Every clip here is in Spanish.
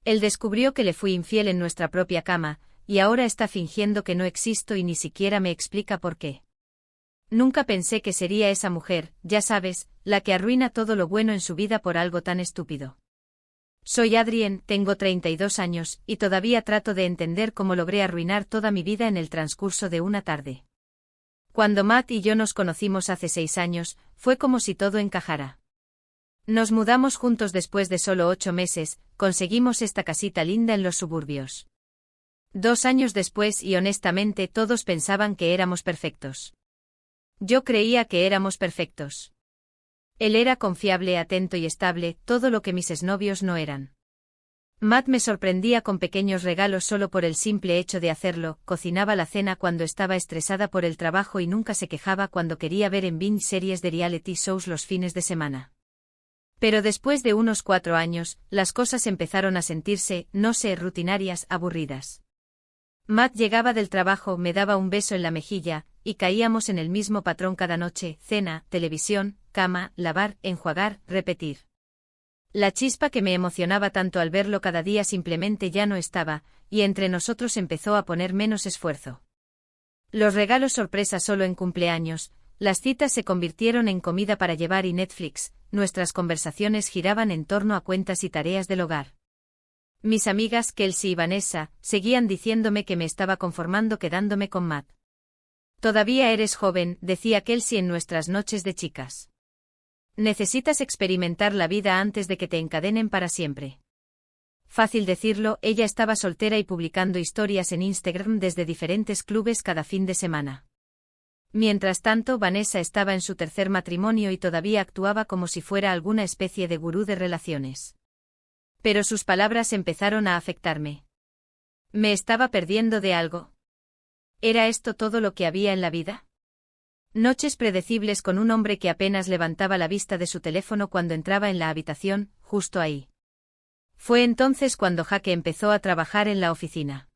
Él descubrió que le fui infiel en nuestra propia cama, y ahora está fingiendo que no existo y ni siquiera me explica por qué. Nunca pensé que sería esa mujer, ya sabes, la que arruina todo lo bueno en su vida por algo tan estúpido. Soy Adrien, tengo 32 años, y todavía trato de entender cómo logré arruinar toda mi vida en el transcurso de una tarde. Cuando Matt y yo nos conocimos hace 6 años, fue como si todo encajara. Nos mudamos juntos después de solo 8 meses, conseguimos esta casita linda en los suburbios. 2 años después y honestamente todos pensaban que éramos perfectos. Yo creía que éramos perfectos. Él era confiable, atento y estable, todo lo que mis exnovios no eran. Matt me sorprendía con pequeños regalos solo por el simple hecho de hacerlo, cocinaba la cena cuando estaba estresada por el trabajo y nunca se quejaba cuando quería ver en binge series de reality shows los fines de semana. Pero después de unos 4 años, las cosas empezaron a sentirse, no sé, rutinarias, aburridas. Matt llegaba del trabajo, me daba un beso en la mejilla, y caíamos en el mismo patrón cada noche: cena, televisión, cama, lavar, enjuagar, repetir. La chispa que me emocionaba tanto al verlo cada día simplemente ya no estaba, y entre nosotros empezó a poner menos esfuerzo. Los regalos sorpresa solo en cumpleaños, las citas se convirtieron en comida para llevar y Netflix, nuestras conversaciones giraban en torno a cuentas y tareas del hogar. Mis amigas Kelsey y Vanessa seguían diciéndome que me estaba conformando quedándome con Matt. Todavía eres joven, decía Kelsey en nuestras noches de chicas. Necesitas experimentar la vida antes de que te encadenen para siempre. Fácil decirlo, ella estaba soltera y publicando historias en Instagram desde diferentes clubes cada fin de semana. Mientras tanto, Vanessa estaba en su 3er matrimonio y todavía actuaba como si fuera alguna especie de gurú de relaciones. Pero sus palabras empezaron a afectarme. ¿Me estaba perdiendo de algo? ¿Era esto todo lo que había en la vida? Noches predecibles con un hombre que apenas levantaba la vista de su teléfono cuando entraba en la habitación, justo ahí. Fue entonces cuando Jake empezó a trabajar en la oficina.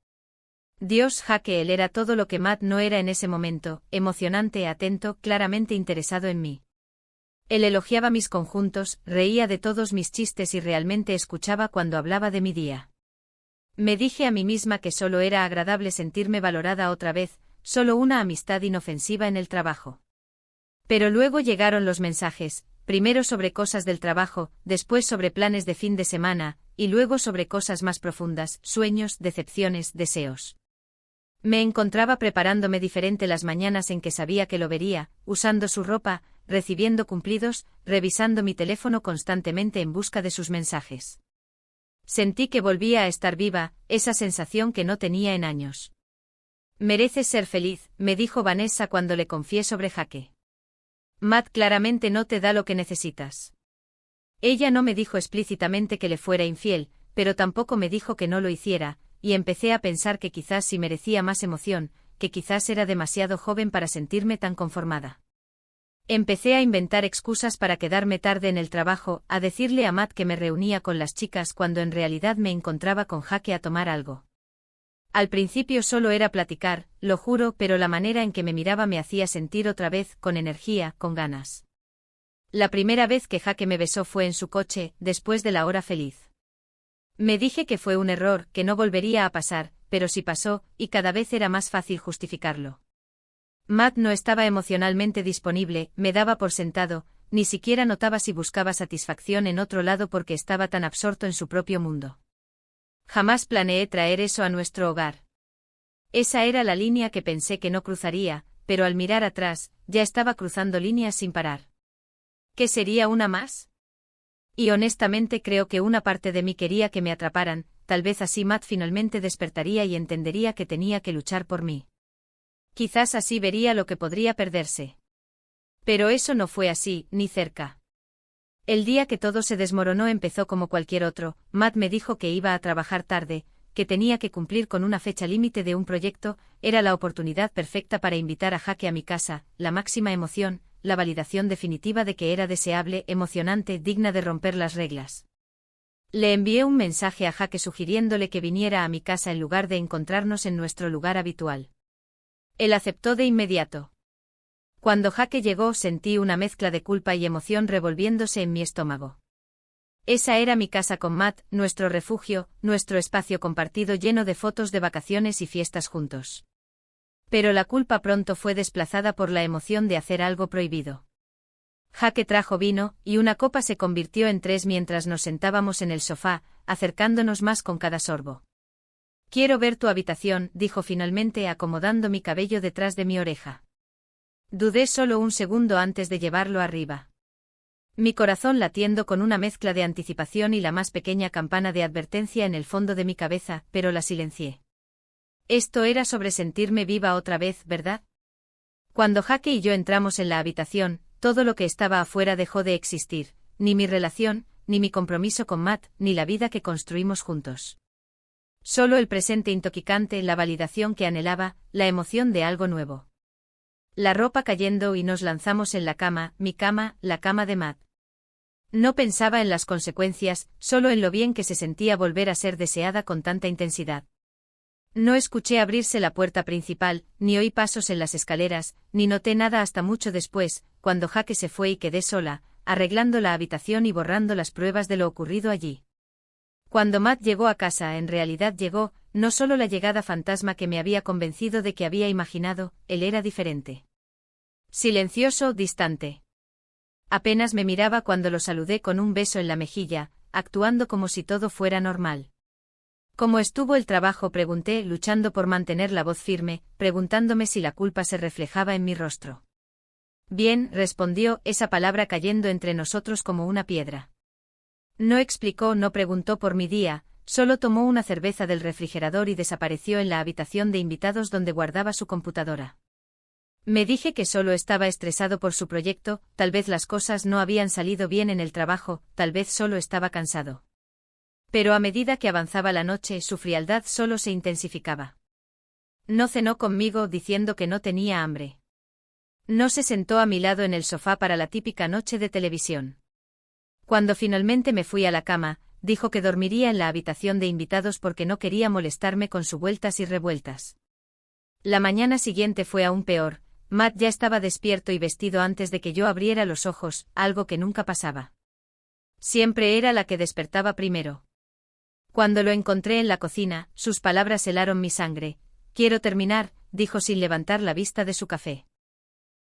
Dios, Jake, él era todo lo que Matt no era en ese momento: emocionante, atento, claramente interesado en mí. Él elogiaba mis conjuntos, reía de todos mis chistes y realmente escuchaba cuando hablaba de mi día. Me dije a mí misma que solo era agradable sentirme valorada otra vez, solo una amistad inofensiva en el trabajo. Pero luego llegaron los mensajes, primero sobre cosas del trabajo, después sobre planes de fin de semana, y luego sobre cosas más profundas: sueños, decepciones, deseos. Me encontraba preparándome diferente las mañanas en que sabía que lo vería, usando su ropa, recibiendo cumplidos, revisando mi teléfono constantemente en busca de sus mensajes. Sentí que volvía a estar viva, esa sensación que no tenía en años. Mereces ser feliz, me dijo Vanessa cuando le confié sobre Jake. Matt claramente no te da lo que necesitas. Ella no me dijo explícitamente que le fuera infiel, pero tampoco me dijo que no lo hiciera, y empecé a pensar que quizás sí merecía más emoción, que quizás era demasiado joven para sentirme tan conformada. Empecé a inventar excusas para quedarme tarde en el trabajo, a decirle a Matt que me reunía con las chicas cuando en realidad me encontraba con Jake a tomar algo. Al principio solo era platicar, lo juro, pero la manera en que me miraba me hacía sentir otra vez, con energía, con ganas. La primera vez que Jake me besó fue en su coche, después de la hora feliz. Me dije que fue un error, que no volvería a pasar, pero sí pasó, y cada vez era más fácil justificarlo. Matt no estaba emocionalmente disponible, me daba por sentado, ni siquiera notaba si buscaba satisfacción en otro lado porque estaba tan absorto en su propio mundo. Jamás planeé traer eso a nuestro hogar. Esa era la línea que pensé que no cruzaría, pero al mirar atrás, ya estaba cruzando líneas sin parar. ¿Qué sería una más? Y honestamente creo que una parte de mí quería que me atraparan, tal vez así Matt finalmente despertaría y entendería que tenía que luchar por mí. Quizás así vería lo que podría perderse. Pero eso no fue así, ni cerca. El día que todo se desmoronó empezó como cualquier otro. Matt me dijo que iba a trabajar tarde, que tenía que cumplir con una fecha límite de un proyecto. Era la oportunidad perfecta para invitar a Jake a mi casa, la máxima emoción, la validación definitiva de que era deseable, emocionante, digna de romper las reglas. Le envié un mensaje a Jake sugiriéndole que viniera a mi casa en lugar de encontrarnos en nuestro lugar habitual. Él aceptó de inmediato. Cuando Jake llegó sentí una mezcla de culpa y emoción revolviéndose en mi estómago. Esa era mi casa con Matt, nuestro refugio, nuestro espacio compartido lleno de fotos de vacaciones y fiestas juntos. Pero la culpa pronto fue desplazada por la emoción de hacer algo prohibido. Jake trajo vino, y una copa se convirtió en 3 mientras nos sentábamos en el sofá, acercándonos más con cada sorbo. «Quiero ver tu habitación», dijo finalmente acomodando mi cabello detrás de mi oreja. Dudé solo un segundo antes de llevarlo arriba. Mi corazón latiendo con una mezcla de anticipación y la más pequeña campana de advertencia en el fondo de mi cabeza, pero la silencié. Esto era sobre sentirme viva otra vez, ¿verdad? Cuando Jake y yo entramos en la habitación, todo lo que estaba afuera dejó de existir, ni mi relación, ni mi compromiso con Matt, ni la vida que construimos juntos. Solo el presente intoxicante, la validación que anhelaba, la emoción de algo nuevo. La ropa cayendo y nos lanzamos en la cama, mi cama, la cama de Matt. No pensaba en las consecuencias, solo en lo bien que se sentía volver a ser deseada con tanta intensidad. No escuché abrirse la puerta principal, ni oí pasos en las escaleras, ni noté nada hasta mucho después, cuando Jake se fue y quedé sola, arreglando la habitación y borrando las pruebas de lo ocurrido allí. Cuando Matt llegó a casa, en realidad llegó, no solo la llegada fantasma que me había convencido de que había imaginado, él era diferente. Silencioso, distante. Apenas me miraba cuando lo saludé con un beso en la mejilla, actuando como si todo fuera normal. ¿Cómo estuvo el trabajo?, pregunté, luchando por mantener la voz firme, preguntándome si la culpa se reflejaba en mi rostro. Bien, respondió, esa palabra cayendo entre nosotros como una piedra. No explicó, no preguntó por mi día, solo tomó una cerveza del refrigerador y desapareció en la habitación de invitados donde guardaba su computadora. Me dije que solo estaba estresado por su proyecto, tal vez las cosas no habían salido bien en el trabajo, tal vez solo estaba cansado. Pero a medida que avanzaba la noche, su frialdad solo se intensificaba. No cenó conmigo, diciendo que no tenía hambre. No se sentó a mi lado en el sofá para la típica noche de televisión. Cuando finalmente me fui a la cama, dijo que dormiría en la habitación de invitados porque no quería molestarme con sus vueltas y revueltas. La mañana siguiente fue aún peor. Matt ya estaba despierto y vestido antes de que yo abriera los ojos, algo que nunca pasaba. Siempre era la que despertaba primero. Cuando lo encontré en la cocina, sus palabras helaron mi sangre. «Quiero terminar», dijo sin levantar la vista de su café.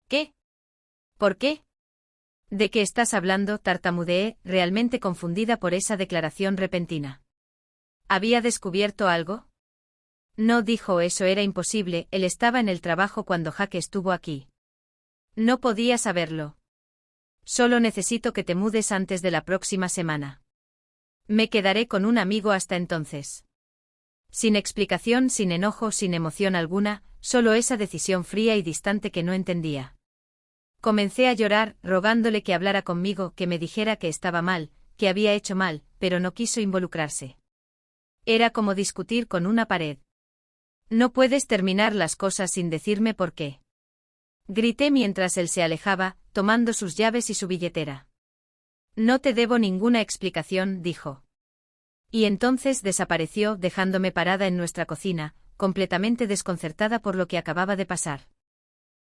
«¿Qué? ¿Por qué?» «¿De qué estás hablando?», tartamudeé, realmente confundida por esa declaración repentina. ¿Había descubierto algo? No, dijo, eso era imposible, él estaba en el trabajo cuando Jake estuvo aquí. No podía saberlo. Solo necesito que te mudes antes de la próxima semana. Me quedaré con un amigo hasta entonces. Sin explicación, sin enojo, sin emoción alguna, solo esa decisión fría y distante que no entendía. Comencé a llorar, rogándole que hablara conmigo, que me dijera que estaba mal, que había hecho mal, pero no quiso involucrarse. Era como discutir con una pared. «No puedes terminar las cosas sin decirme por qué», grité mientras él se alejaba, tomando sus llaves y su billetera. «No te debo ninguna explicación», dijo. Y entonces desapareció, dejándome parada en nuestra cocina, completamente desconcertada por lo que acababa de pasar.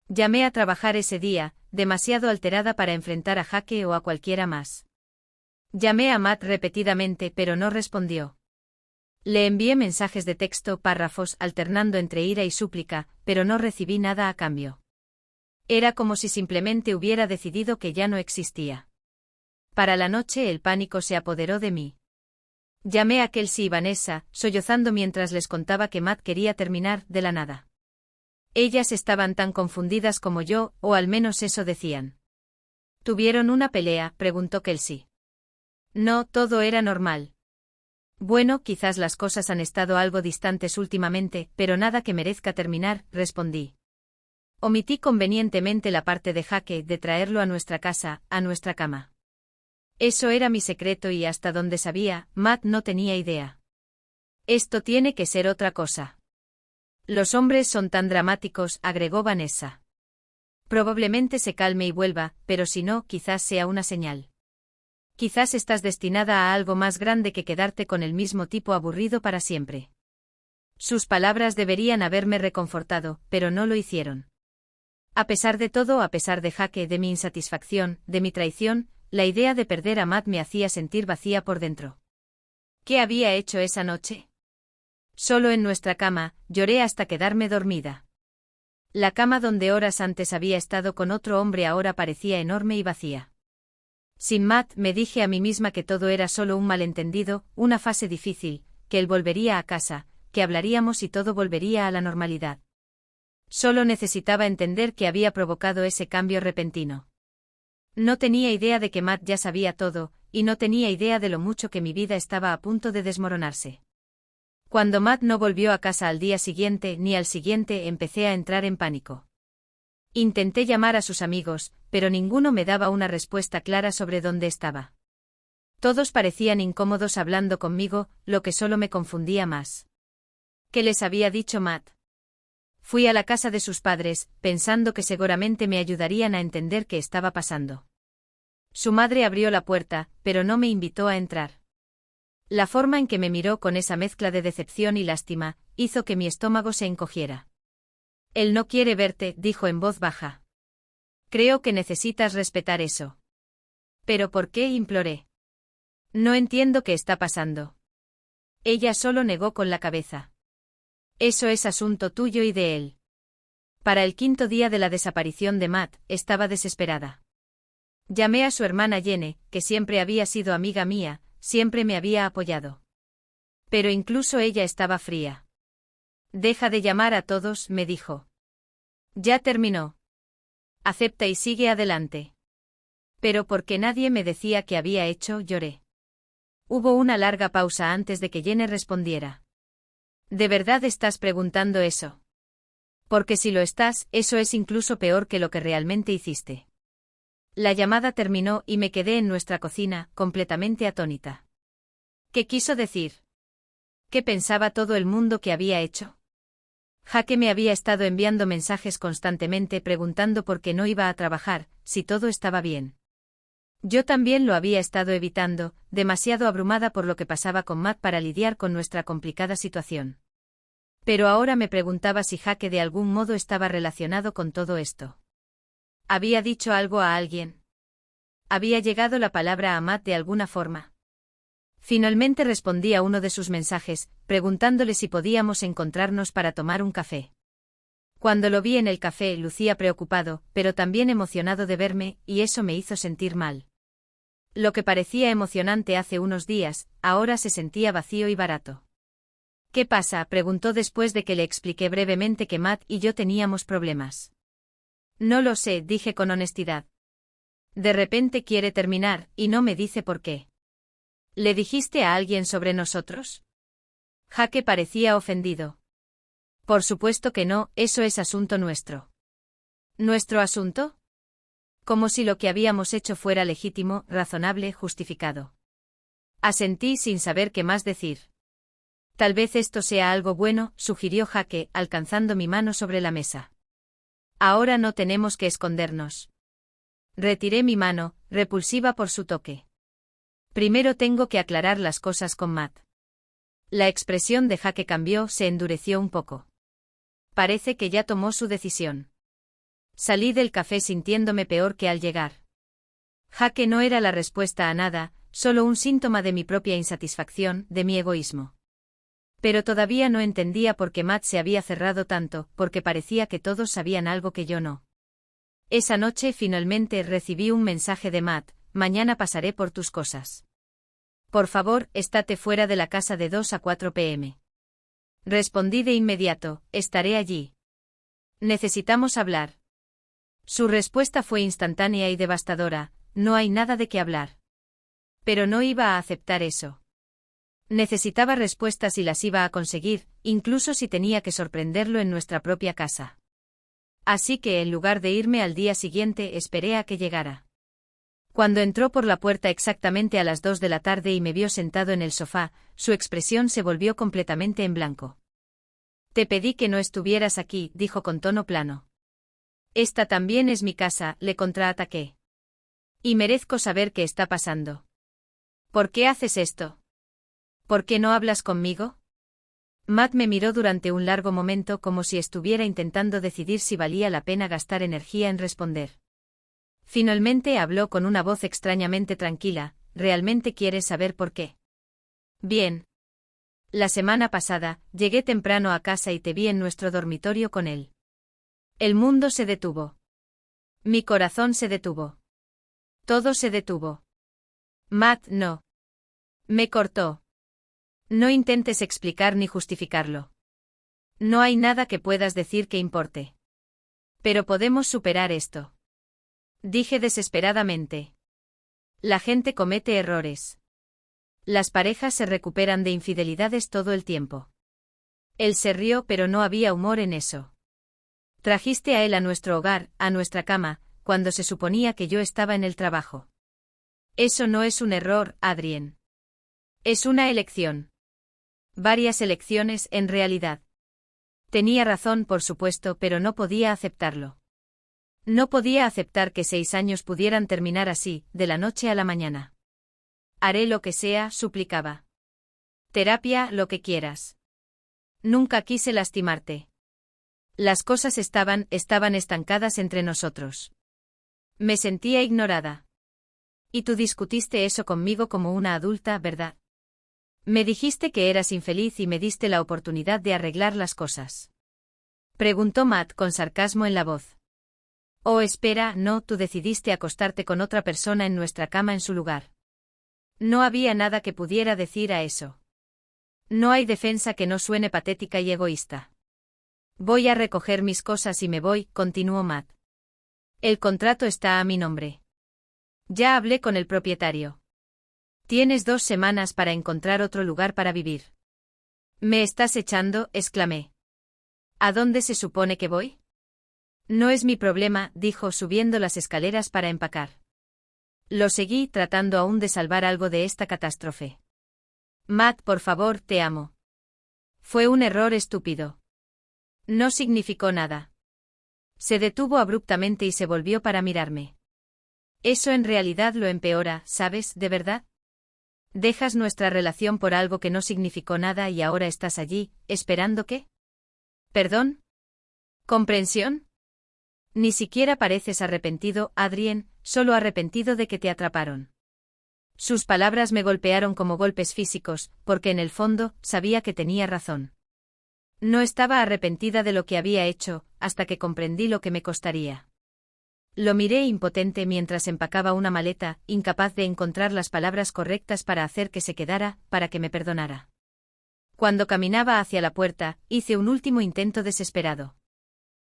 Llamé a trabajar ese día, demasiado alterada para enfrentar a Jake o a cualquiera más. Llamé a Matt repetidamente, pero no respondió. Le envié mensajes de texto, párrafos, alternando entre ira y súplica, pero no recibí nada a cambio. Era como si simplemente hubiera decidido que ya no existía. Para la noche el pánico se apoderó de mí. Llamé a Kelsey y Vanessa, sollozando mientras les contaba que Matt quería terminar, de la nada. Ellas estaban tan confundidas como yo, o al menos eso decían. ¿Tuvieron una pelea?, preguntó Kelsey. No, todo era normal. Bueno, quizás las cosas han estado algo distantes últimamente, pero nada que merezca terminar, respondí. Omití convenientemente la parte de Jake, de traerlo a nuestra casa, a nuestra cama. Eso era mi secreto y hasta donde sabía, Matt no tenía idea. Esto tiene que ser otra cosa. Los hombres son tan dramáticos, agregó Vanessa. Probablemente se calme y vuelva, pero si no, quizás sea una señal. Quizás estás destinada a algo más grande que quedarte con el mismo tipo aburrido para siempre. Sus palabras deberían haberme reconfortado, pero no lo hicieron. A pesar de todo, a pesar de Jake, de mi insatisfacción, de mi traición, la idea de perder a Matt me hacía sentir vacía por dentro. ¿Qué había hecho esa noche? Solo en nuestra cama, lloré hasta quedarme dormida. La cama donde horas antes había estado con otro hombre ahora parecía enorme y vacía. Sin Matt, me dije a mí misma que todo era solo un malentendido, una fase difícil, que él volvería a casa, que hablaríamos y todo volvería a la normalidad. Solo necesitaba entender qué había provocado ese cambio repentino. No tenía idea de que Matt ya sabía todo, y no tenía idea de lo mucho que mi vida estaba a punto de desmoronarse. Cuando Matt no volvió a casa al día siguiente ni al siguiente empecé a entrar en pánico. Intenté llamar a sus amigos, pero ninguno me daba una respuesta clara sobre dónde estaba. Todos parecían incómodos hablando conmigo, lo que solo me confundía más. ¿Qué les había dicho Matt? Fui a la casa de sus padres, pensando que seguramente me ayudarían a entender qué estaba pasando. Su madre abrió la puerta, pero no me invitó a entrar. La forma en que me miró con esa mezcla de decepción y lástima, hizo que mi estómago se encogiera. Él no quiere verte, dijo en voz baja. Creo que necesitas respetar eso. ¿Pero por qué? Imploré. No entiendo qué está pasando. Ella solo negó con la cabeza. Eso es asunto tuyo y de él. Para el 5.º día de la desaparición de Matt, estaba desesperada. Llamé a su hermana Jenny, que siempre había sido amiga mía, siempre me había apoyado. Pero incluso ella estaba fría. Deja de llamar a todos, me dijo. Ya terminó. Acepta y sigue adelante. Pero porque nadie me decía qué había hecho, lloré. Hubo una larga pausa antes de que Jenny respondiera. ¿De verdad estás preguntando eso? Porque si lo estás, eso es incluso peor que lo que realmente hiciste. La llamada terminó y me quedé en nuestra cocina, completamente atónita. ¿Qué quiso decir? ¿Qué pensaba todo el mundo que había hecho? Jake me había estado enviando mensajes constantemente preguntando por qué no iba a trabajar, si todo estaba bien. Yo también lo había estado evitando, demasiado abrumada por lo que pasaba con Matt para lidiar con nuestra complicada situación. Pero ahora me preguntaba si Jake de algún modo estaba relacionado con todo esto. ¿Había dicho algo a alguien? ¿Había llegado la palabra a Matt de alguna forma? Finalmente respondí a uno de sus mensajes, preguntándole si podíamos encontrarnos para tomar un café. Cuando lo vi en el café lucía preocupado, pero también emocionado de verme, y eso me hizo sentir mal. Lo que parecía emocionante hace unos días, ahora se sentía vacío y barato. ¿Qué pasa?, preguntó después de que le expliqué brevemente que Matt y yo teníamos problemas. No lo sé, dije con honestidad. De repente quiere terminar, y no me dice por qué. ¿Le dijiste a alguien sobre nosotros? Jake parecía ofendido. Por supuesto que no, eso es asunto nuestro. ¿Nuestro asunto? Como si lo que habíamos hecho fuera legítimo, razonable, justificado. Asentí sin saber qué más decir. Tal vez esto sea algo bueno, sugirió Jake, alcanzando mi mano sobre la mesa. Ahora no tenemos que escondernos. Retiré mi mano, repulsiva por su toque. Primero tengo que aclarar las cosas con Matt. La expresión de Jake cambió, se endureció un poco. Parece que ya tomó su decisión. Salí del café sintiéndome peor que al llegar. Jake no era la respuesta a nada, solo un síntoma de mi propia insatisfacción, de mi egoísmo. Pero todavía no entendía por qué Matt se había cerrado tanto, porque parecía que todos sabían algo que yo no. Esa noche finalmente recibí un mensaje de Matt: mañana pasaré por tus cosas. Por favor, estate fuera de la casa de 2 a 4 p.m. Respondí de inmediato: estaré allí. Necesitamos hablar. Su respuesta fue instantánea y devastadora: no hay nada de qué hablar. Pero no iba a aceptar eso. Necesitaba respuestas y las iba a conseguir, incluso si tenía que sorprenderlo en nuestra propia casa. Así que en lugar de irme al día siguiente esperé a que llegara. Cuando entró por la puerta exactamente a las 2 de la tarde y me vio sentado en el sofá, su expresión se volvió completamente en blanco. Te pedí que no estuvieras aquí, dijo con tono plano. Esta también es mi casa, le contraataqué. Y merezco saber qué está pasando. ¿Por qué haces esto? ¿Por qué no hablas conmigo? Matt me miró durante un largo momento como si estuviera intentando decidir si valía la pena gastar energía en responder. Finalmente habló con una voz extrañamente tranquila. ¿Realmente quieres saber por qué? Bien. La semana pasada, llegué temprano a casa y te vi en nuestro dormitorio con él. El mundo se detuvo. Mi corazón se detuvo. Todo se detuvo. Matt, no. Me cortó. No intentes explicar ni justificarlo. No hay nada que puedas decir que importe. Pero podemos superar esto. Dije desesperadamente. La gente comete errores. Las parejas se recuperan de infidelidades todo el tiempo. Él se rió, pero no había humor en eso. Trajiste a él a nuestro hogar, a nuestra cama, cuando se suponía que yo estaba en el trabajo. Eso no es un error, Adrien. Es una elección. Varias elecciones, en realidad. Tenía razón, por supuesto, pero no podía aceptarlo. No podía aceptar que 6 años pudieran terminar así, de la noche a la mañana. Haré lo que sea, suplicaba. Terapia, lo que quieras. Nunca quise lastimarte. Las cosas estaban estancadas entre nosotros. Me sentía ignorada. Y tú discutiste eso conmigo como una adulta, ¿verdad? Me dijiste que eras infeliz y me diste la oportunidad de arreglar las cosas. Preguntó Matt con sarcasmo en la voz. Oh, espera, no, tú decidiste acostarte con otra persona en nuestra cama en su lugar. No había nada que pudiera decir a eso. No hay defensa que no suene patética y egoísta. Voy a recoger mis cosas y me voy, continuó Matt. El contrato está a mi nombre. Ya hablé con el propietario. Tienes 2 semanas para encontrar otro lugar para vivir. ¿Me estás echando?, exclamé. ¿A dónde se supone que voy? No es mi problema, dijo subiendo las escaleras para empacar. Lo seguí tratando aún de salvar algo de esta catástrofe. Matt, por favor, te amo. Fue un error estúpido. No significó nada. Se detuvo abruptamente y se volvió para mirarme. Eso en realidad lo empeora, ¿sabes, de verdad? Dejas nuestra relación por algo que no significó nada y ahora estás allí, ¿esperando qué? ¿Perdón? ¿Comprensión? Ni siquiera pareces arrepentido, Adrien, solo arrepentido de que te atraparon. Sus palabras me golpearon como golpes físicos, porque en el fondo, sabía que tenía razón. No estaba arrepentida de lo que había hecho, hasta que comprendí lo que me costaría. Lo miré impotente mientras empacaba una maleta, incapaz de encontrar las palabras correctas para hacer que se quedara, para que me perdonara. Cuando caminaba hacia la puerta, hice un último intento desesperado.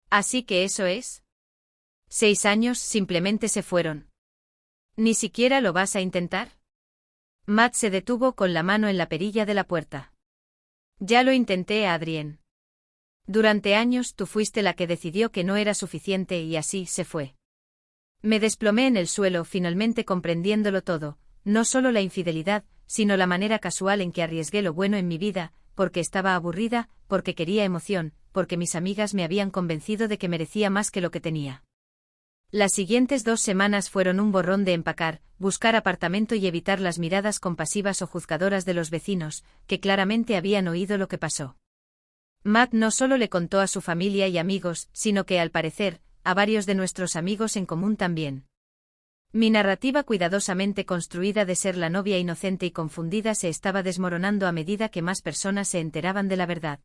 ¿Así que eso es? 6 años simplemente se fueron. ¿Ni siquiera lo vas a intentar? Matt se detuvo con la mano en la perilla de la puerta. Ya lo intenté, Adrien. Durante años tú fuiste la que decidió que no era suficiente y así se fue. Me desplomé en el suelo, finalmente comprendiéndolo todo, no solo la infidelidad, sino la manera casual en que arriesgué lo bueno en mi vida, porque estaba aburrida, porque quería emoción, porque mis amigas me habían convencido de que merecía más que lo que tenía. Las siguientes 2 semanas fueron un borrón de empacar, buscar apartamento y evitar las miradas compasivas o juzgadoras de los vecinos, que claramente habían oído lo que pasó. Matt no solo le contó a su familia y amigos, sino que, al parecer, a varios de nuestros amigos en común también. Mi narrativa cuidadosamente construida de ser la novia inocente y confundida se estaba desmoronando a medida que más personas se enteraban de la verdad.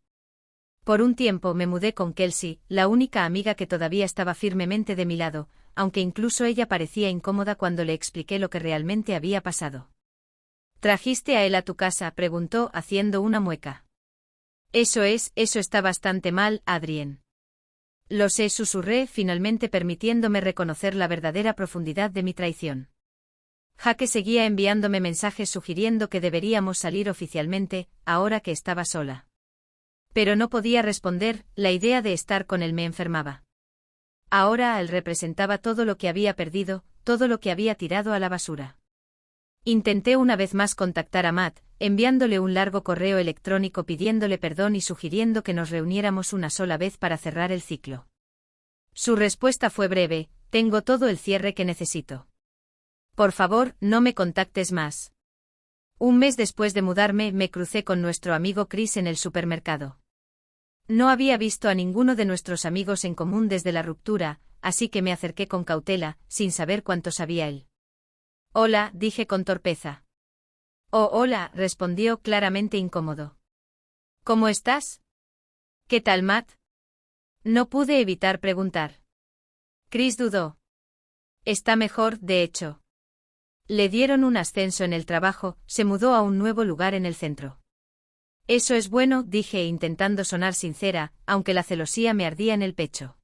Por un tiempo me mudé con Kelsey, la única amiga que todavía estaba firmemente de mi lado, aunque incluso ella parecía incómoda cuando le expliqué lo que realmente había pasado. ¿Trajiste a él a tu casa?, preguntó haciendo una mueca. Eso está bastante mal, Adrien. Lo sé, susurré, finalmente permitiéndome reconocer la verdadera profundidad de mi traición. Jaque seguía enviándome mensajes sugiriendo que deberíamos salir oficialmente, ahora que estaba sola. Pero no podía responder, la idea de estar con él me enfermaba. Ahora él representaba todo lo que había perdido, todo lo que había tirado a la basura. Intenté una vez más contactar a Matt, enviándole un largo correo electrónico pidiéndole perdón y sugiriendo que nos reuniéramos una sola vez para cerrar el ciclo. Su respuesta fue breve: tengo todo el cierre que necesito. Por favor, no me contactes más. Un mes después de mudarme, me crucé con nuestro amigo Chris en el supermercado. No había visto a ninguno de nuestros amigos en común desde la ruptura, así que me acerqué con cautela, sin saber cuánto sabía él. Hola, dije con torpeza. Oh, hola, respondió claramente incómodo. ¿Cómo estás? ¿Qué tal, Matt? No pude evitar preguntar. Chris dudó. Está mejor, de hecho. Le dieron un ascenso en el trabajo, se mudó a un nuevo lugar en el centro. Eso es bueno, dije intentando sonar sincera, aunque la celosía me ardía en el pecho.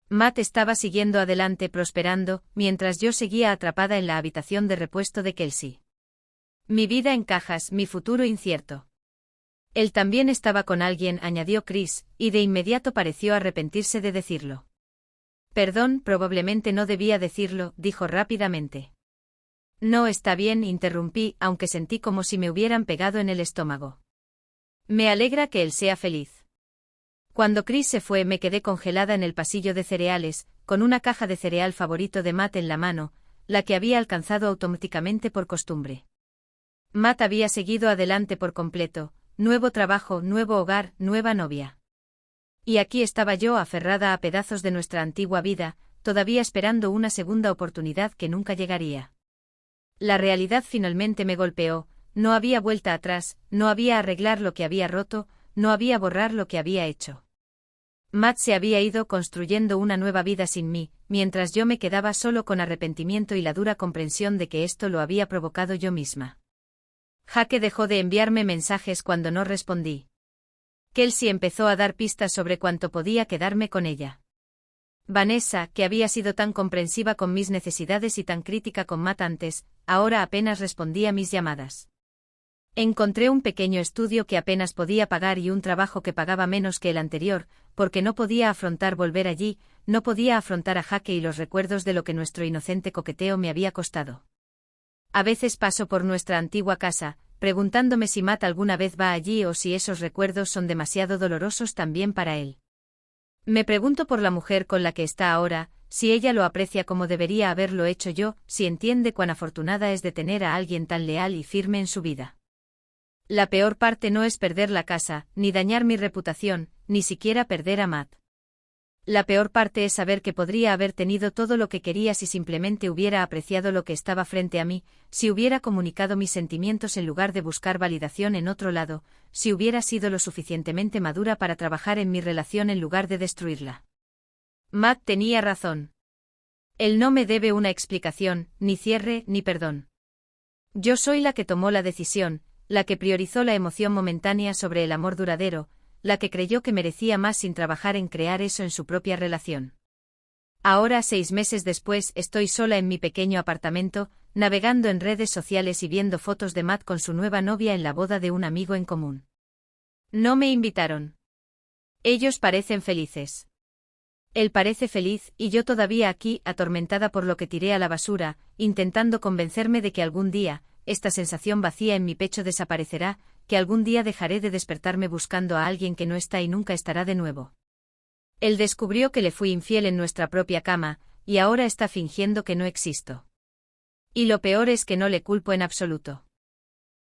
Matt estaba siguiendo adelante prosperando, mientras yo seguía atrapada en la habitación de repuesto de Kelsey. Mi vida en cajas, mi futuro incierto. Él también estaba con alguien, añadió Chris, y de inmediato pareció arrepentirse de decirlo. Perdón, probablemente no debía decirlo, dijo rápidamente. No está bien, interrumpí, aunque sentí como si me hubieran pegado en el estómago. Me alegra que él sea feliz. Cuando Chris se fue me quedé congelada en el pasillo de cereales, con una caja de cereal favorito de Matt en la mano, la que había alcanzado automáticamente por costumbre. Matt había seguido adelante por completo, nuevo trabajo, nuevo hogar, nueva novia. Y aquí estaba yo aferrada a pedazos de nuestra antigua vida, todavía esperando una segunda oportunidad que nunca llegaría. La realidad finalmente me golpeó, no había vuelta atrás, no había arreglar lo que había roto, no había borrar lo que había hecho. Matt se había ido construyendo una nueva vida sin mí, mientras yo me quedaba solo con arrepentimiento y la dura comprensión de que esto lo había provocado yo misma. Jake dejó de enviarme mensajes cuando no respondí. Kelsey empezó a dar pistas sobre cuánto podía quedarme con ella. Vanessa, que había sido tan comprensiva con mis necesidades y tan crítica con Matt antes, ahora apenas respondía a mis llamadas. Encontré un pequeño estudio que apenas podía pagar y un trabajo que pagaba menos que el anterior, porque no podía afrontar volver allí, no podía afrontar a Jake y los recuerdos de lo que nuestro inocente coqueteo me había costado. A veces paso por nuestra antigua casa, preguntándome si Matt alguna vez va allí o si esos recuerdos son demasiado dolorosos también para él. Me pregunto por la mujer con la que está ahora, si ella lo aprecia como debería haberlo hecho yo, si entiende cuán afortunada es de tener a alguien tan leal y firme en su vida. La peor parte no es perder la casa, ni dañar mi reputación, ni siquiera perder a Matt. La peor parte es saber que podría haber tenido todo lo que quería si simplemente hubiera apreciado lo que estaba frente a mí, si hubiera comunicado mis sentimientos en lugar de buscar validación en otro lado, si hubiera sido lo suficientemente madura para trabajar en mi relación en lugar de destruirla. Matt tenía razón. Él no me debe una explicación, ni cierre, ni perdón. Yo soy la que tomó la decisión, la que priorizó la emoción momentánea sobre el amor duradero, la que creyó que merecía más sin trabajar en crear eso en su propia relación. Ahora, 6 meses después, estoy sola en mi pequeño apartamento, navegando en redes sociales y viendo fotos de Matt con su nueva novia en la boda de un amigo en común. No me invitaron. Ellos parecen felices. Él parece feliz, y yo todavía aquí, atormentada por lo que tiré a la basura, intentando convencerme de que algún día, esta sensación vacía en mi pecho desaparecerá, que algún día dejaré de despertarme buscando a alguien que no está y nunca estará de nuevo. Él descubrió que le fui infiel en nuestra propia cama, y ahora está fingiendo que no existo. Y lo peor es que no le culpo en absoluto.